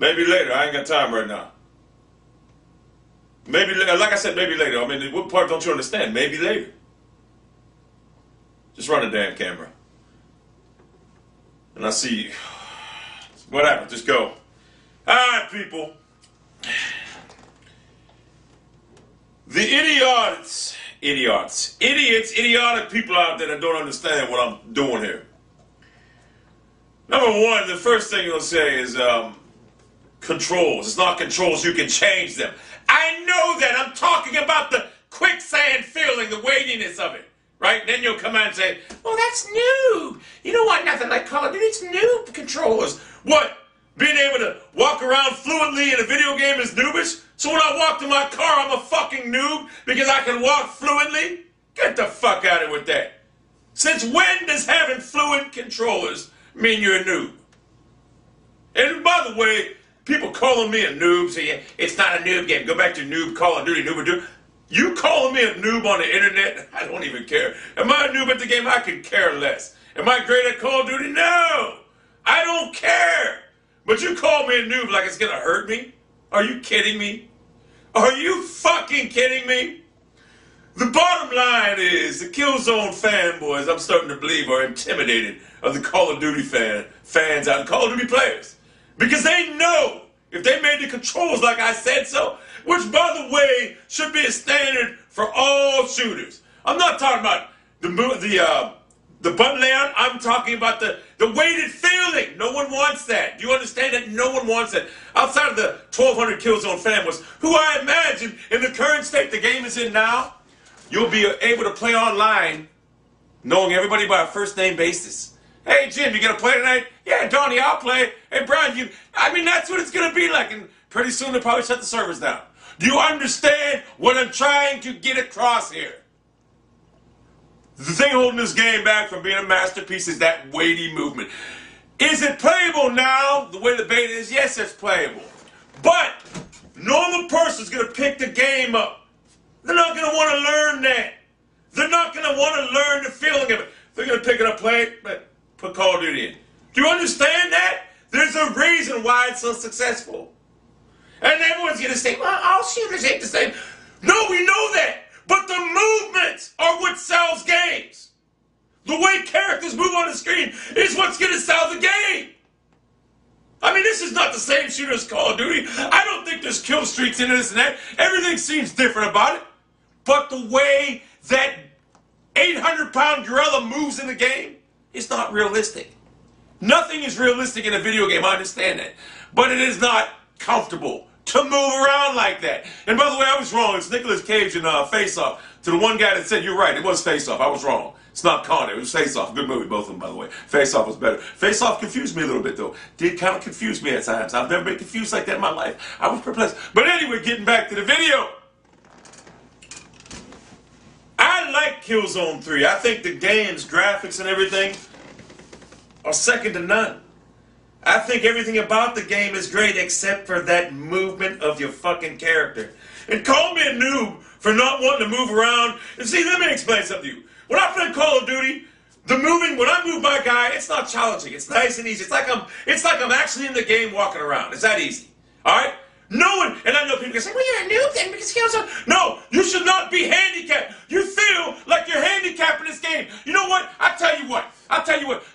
Maybe later. I ain't got time right now. Maybe, like I said, maybe later. I mean, what part don't you understand? Maybe later. Just run the damn camera. And I see, whatever, just go. All right, people. The idiotic people out there that don't understand what I'm doing here. Number one, the first thing you'll say is controls. It's not controls, you can change them. I know that. I'm talking about the quicksand feeling, the weightiness of it. Right? Then you'll come out and say, oh, that's new. You know what? Nothing like Call of Duty. It's new controllers. What? Being able to walk around fluently in a video game is noobish? So when I walk to my car, I'm a fucking noob because I can walk fluently? Get the fuck out of here with that. Since when does having fluent controllers mean you're a noob? And by the way, people calling me a noob, say, it's not a noob game. Go back to noob, Call of Duty, noob. You calling me a noob on the internet? I don't even care. Am I a noob at the game? I could care less. Am I great at Call of Duty? No. I don't care. But you call me a noob like it's going to hurt me? Are you kidding me? Are you fucking kidding me? The bottom line is the Killzone fanboys, I'm starting to believe, are intimidated of the Call of Duty fans out, Call of Duty players. Because they know if they made the controls like I said so, which, by the way, should be a standard for all shooters. I'm not talking about the button layout. I'm talking about the weighted feeling. No one wants that. Do you understand that? No one wants that. Outside of the 1,200 Killzone fanboys, who I imagine in the current state the game is in now, you'll be able to play online knowing everybody by a first-name basis. Hey, Jim, you gonna play tonight? Yeah, Donnie, I'll play. Hey, Brian, I mean, that's what it's gonna be like, and pretty soon they'll probably shut the servers down. Do you understand what I'm trying to get across here? The thing holding this game back from being a masterpiece is that weighty movement. Is it playable now, the way the beta is? Yes, it's playable. But normal person's gonna pick the game up. They're not gonna want to learn that. They're not gonna want to learn the feeling of it. They're gonna pick it up, play it, but put Call of Duty in. Do you understand that? There's a reason why it's so successful. And everyone's going to say, well, all shooters ain't the same. No, we know that. But the movements are what sells games. The way characters move on the screen is what's going to sell the game. I mean, this is not the same shooter as Call of Duty. I don't think there's kill streaks in this and that. Everything seems different about it. But the way that 800-pound gorilla moves in the game is not realistic. Nothing is realistic in a video game, I understand that. But it is not comfortable to move around like that. And by the way, I was wrong. It's Nicolas Cage in Face Off. To the one guy that said, you're right, it was Face Off. I was wrong. It's not Con Air. It was Face Off. Good movie, both of them, by the way. Face Off was better. Face Off confused me a little bit, though. Did kind of confuse me at times. I've never been confused like that in my life. I was perplexed. But anyway, getting back to the video. I like Killzone 3. I think the game's graphics and everything are second to none. I think everything about the game is great except for that movement of your fucking character. And call me a noob for not wanting to move around. And see, let me explain something to you. When I play Call of Duty, when I move my guy, it's not challenging. It's nice and easy. It's like I'm actually in the game walking around. It's that easy. All right? No one, and I know people can say, well, you're a noob then because Killzone. No, you should not be handicapped. You feel like you're handicapped in this game. You know what? I'll tell you what.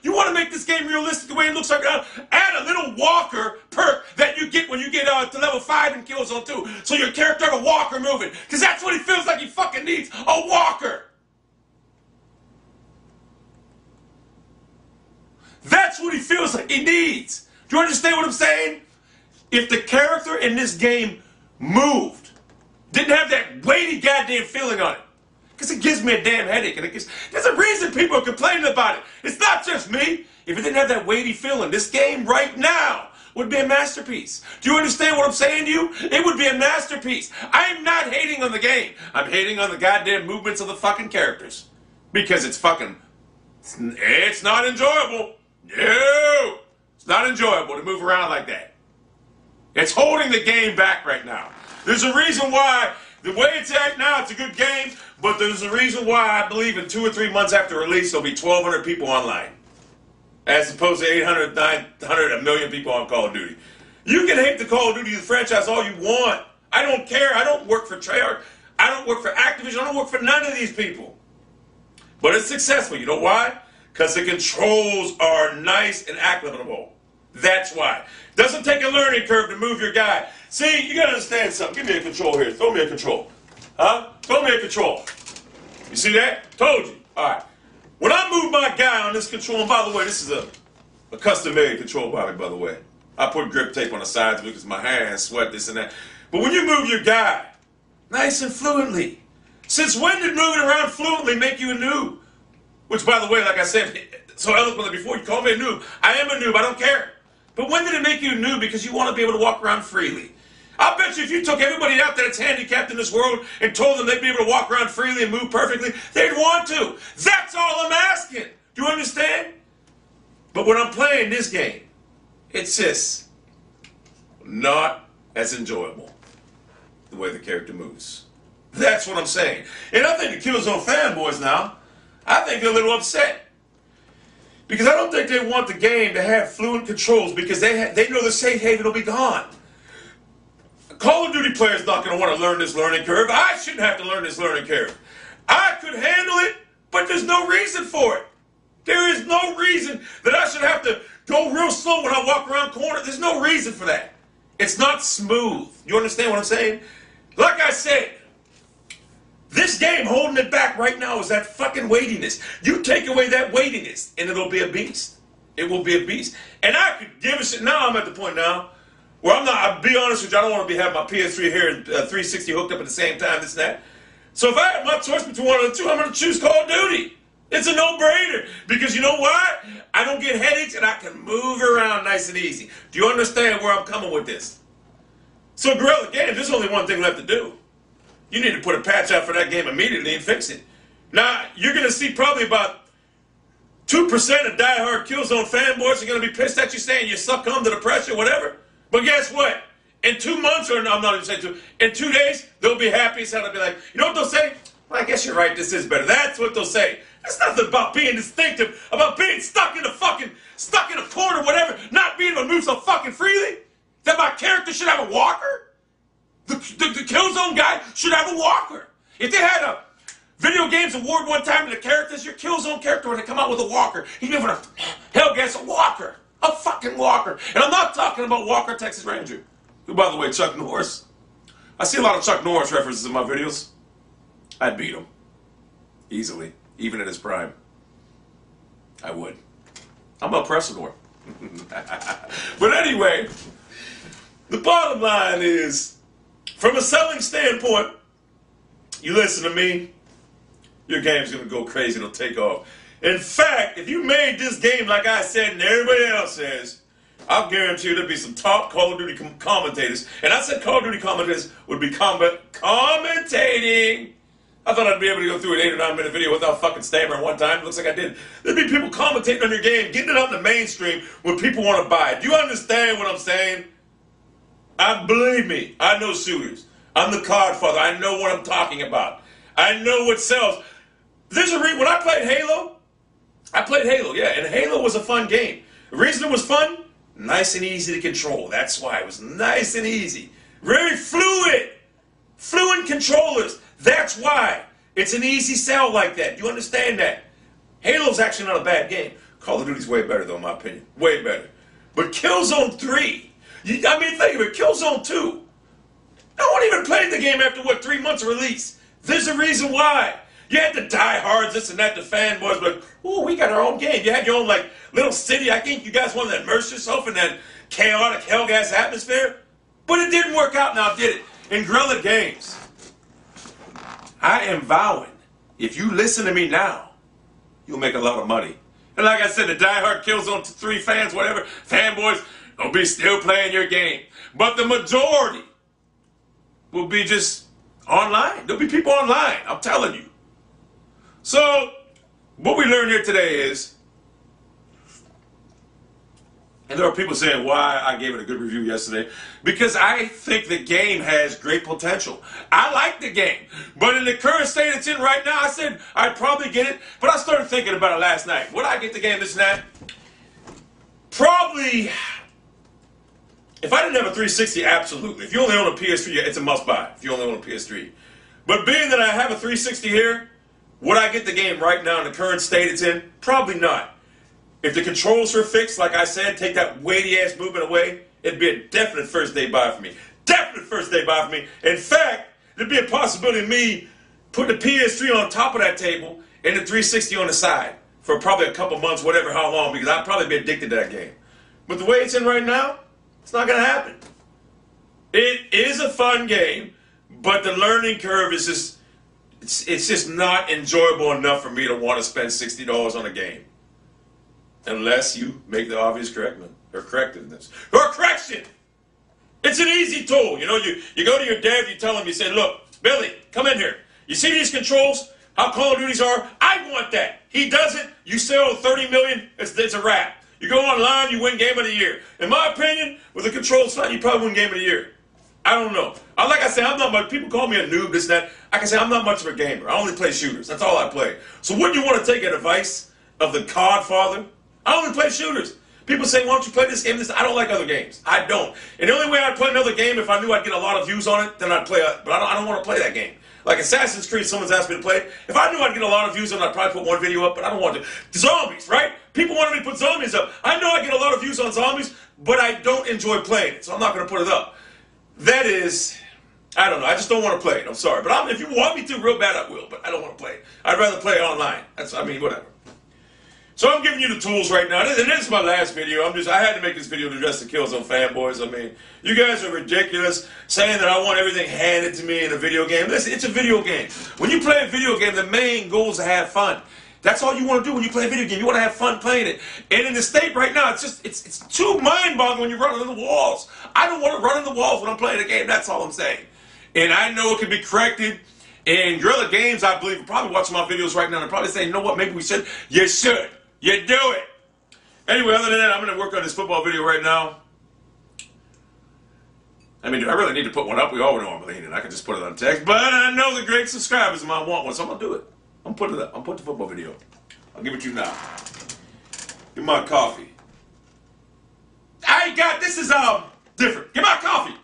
You want to make this game realistic the way it looks like now? Add a little walker perk that you get when you get to level 5 in Killzone 2. So your character have a walker moving. Because that's what he feels like he fucking needs. A walker. That's what he feels like he needs. Do you understand what I'm saying? If the character in this game moved, didn't have that weighty goddamn feeling on it, because it gives me a damn headache, and there's a reason people are complaining about it. It's not just me. If it didn't have that weighty feeling, this game right now would be a masterpiece. Do you understand what I'm saying to you? It would be a masterpiece. I'm not hating on the game. I'm hating on the goddamn movements of the fucking characters, because it's not enjoyable. No, it's not enjoyable to move around like that. It's holding the game back right now. There's a reason why, the way it's at now, it's a good game, but there's a reason why I believe in 2 or 3 months after release, there'll be 1,200 people online, as opposed to 800, 900, a million people on Call of Duty. You can hate the Call of Duty franchise all you want. I don't care. I don't work for Treyarch. I don't work for Activision. I don't work for none of these people. But it's successful. You know why? Because the controls are nice and applicable. That's why. Doesn't take a learning curve to move your guy. See, you got to understand something. Give me a control here. Throw me a control. Huh? Throw me a control. You see that? Told you. All right. When I move my guy on this control, and by the way, this is a custom-made control by me, by the way. I put grip tape on the sides because my hands sweat, this and that. But when you move your guy, nice and fluently. Since when did moving around fluently make you a noob? Which, by the way, like I said so eloquently before, you call me a noob. I am a noob. I don't care. But when did it make you a noob? Because you want to be able to walk around freely. I'll bet you if you took everybody out there that's handicapped in this world and told them they'd be able to walk around freely and move perfectly, they'd want to. That's all I'm asking. Do you understand? But when I'm playing this game, it's just not as enjoyable the way the character moves. That's what I'm saying. And I think the Killzone fanboys now, I think they're a little upset. Because I don't think they want the game to have fluent controls because they know the safe haven will be gone. Call of Duty player's not going to want to learn this learning curve. I shouldn't have to learn this learning curve. I could handle it, but there's no reason for it. There is no reason that I should have to go real slow when I walk around corners. There's no reason for that. It's not smooth. You understand what I'm saying? Like I said, this game holding it back right now is that fucking weightiness. You take away that weightiness, and it'll be a beast. It will be a beast. And I could give a shit. Now I'm at the point now where I'm not, I'll be honest with you, I don't want to be having my PS3 here and 360 hooked up at the same time, this and that. So if I had my choice between one of the two, I'm going to choose Call of Duty. It's a no-brainer. Because you know why? I don't get headaches and I can move around nice and easy. Do you understand where I'm coming with this? So Guerrilla Games, there's only one thing left to do. You need to put a patch out for that game immediately and fix it. Now, you're going to see probably about 2% of diehard Killzone fanboys are going to be pissed at you saying you succumb to the pressure, whatever. But guess what? In 2 months, or no, I'm not even saying 2, in 2 days, they'll be happy. So they'll be like, you know what they'll say? Well, I guess you're right, this is better. That's what they'll say. It's nothing about being distinctive, about being stuck in a corner, whatever, not being able to move so fucking freely. That my character should have a walker? The Killzone guy should have a walker. If they had a video games award one time and the characters, your Killzone character, when they come out with a walker, he'd be able to hell gas a walker. A fucking walker. And I'm not talking about Walker, Texas Ranger. Who, by the way, Chuck Norris. I see a lot of Chuck Norris references in my videos. I'd beat him. Easily. Even at his prime. I would. I'm ELPRESADOR. But anyway, the bottom line is, from a selling standpoint, you listen to me, your game's going to go crazy. It'll take off. In fact, if you made this game like I said and everybody else says, I'll guarantee you there'll be some top Call of Duty commentators. And I said Call of Duty commentators would be commentating. I thought I'd be able to go through an 8 or 9 minute video without fucking stammering one time. It looks like I did. There'd be people commentating on your game, getting it out in the mainstream when people want to buy it. Do you understand what I'm saying? Believe me, I know shooters. I'm the Codfather. I know what I'm talking about. I know what sells. There's a reason. When I played Halo, yeah, and Halo was a fun game. The reason it was fun, nice and easy to control. That's why it was nice and easy. Very fluid. Fluid controllers. That's why. It's an easy sell like that. You understand that? Halo's actually not a bad game. Call of Duty's way better, though, in my opinion. Way better. But Killzone 3, think of it, Killzone 2. No one even played the game after, 3 months of release. There's a reason why. You had the diehards, this and that, the fanboys, but, ooh, we got our own game. You had your own, little city. I think you guys wanted to immerse yourself in that chaotic, hell-gas atmosphere. But it didn't work out now, did it? In Guerrilla Games, I am vowing, if you listen to me now, you'll make a lot of money. And like I said, the diehard Killzone 3 fans, whatever, fanboys, will be still playing your game. But the majority will be just online. There'll be people online, I'm telling you. So, what we learned here today is, and there are people saying why I gave it a good review yesterday, because I think the game has great potential. I like the game, but in the current state it's in right now, I said I'd probably get it, but I started thinking about it last night. Would I get the game, this and that? Probably, If I didn't have a 360, absolutely. If you only own a PS3, it's a must-buy. If you only own a PS3. But being that I have a 360 here, would I get the game right now in the current state it's in? Probably not. If the controls were fixed, like I said, take that weighty-ass movement away, it'd be a definite first-day buy for me. Definite first-day buy for me. In fact, there'd be a possibility of me putting the PS3 on top of that table and the 360 on the side for probably a couple months, whatever, how long, because I'd probably be addicted to that game. But the way it's in right now, it's not going to happen. It is a fun game, but the learning curve is just, it's just not enjoyable enough for me to want to spend $60 on a game. Unless you make the obvious correctiveness. Or correction! It's an easy tool. You know, you go to your dev, you tell him, you say, look, Billy, come in here. You see these controls? How Call of Duties are? I want that. He does it. You sell 30 million, it's a wrap. You go online, you win Game of the Year. In my opinion, with the controls fine, you probably win Game of the Year. I don't know. Like I say, I'm not much. People call me a noob, this, that. I can say I'm not much of a gamer. I only play shooters. That's all I play. So wouldn't you want to take advice of the Codfather? I only play shooters. People say, why don't you play this game? I don't like other games. I don't. And the only way I'd play another game if I knew I'd get a lot of views on it, then I'd play it. But I don't want to play that game. Like Assassin's Creed, someone's asked me to play it. If I knew I'd get a lot of views on it, I'd probably put one video up, but I don't want to. Zombies, right? People wanted me to put zombies up. I know I get a lot of views on zombies, but I don't enjoy playing it, so I'm not going to put it up. That is, I don't know. I just don't want to play it. I'm sorry. But if you want me to real bad, I will, but I don't want to play it. I'd rather play it online. Whatever. So I'm giving you the tools right now. And this is my last video. I had to make this video to address the Killzone fanboys. I mean, you guys are ridiculous saying that I want everything handed to me in a video game. Listen, it's a video game. When you play a video game, the main goal is to have fun. That's all you want to do when you play a video game. You want to have fun playing it. And in the state right now, it's too mind-boggling when you're running on the walls. I don't want to run on the walls when I'm playing a game. That's all I'm saying. And I know it can be corrected. And Guerrilla Games, I believe, are probably watching my videos right now and probably saying, you know what, maybe we should. You should. You do it. Anyway, other than that, I'm going to work on this football video right now. I mean, I really need to put one up. We all normally need it. I can just put it on text. But I know the great subscribers might want one, so I'm going to do it. I'm putting it up. I'm putting the football video. I'll give it to you now. Give me my coffee. This is different. Give me my coffee.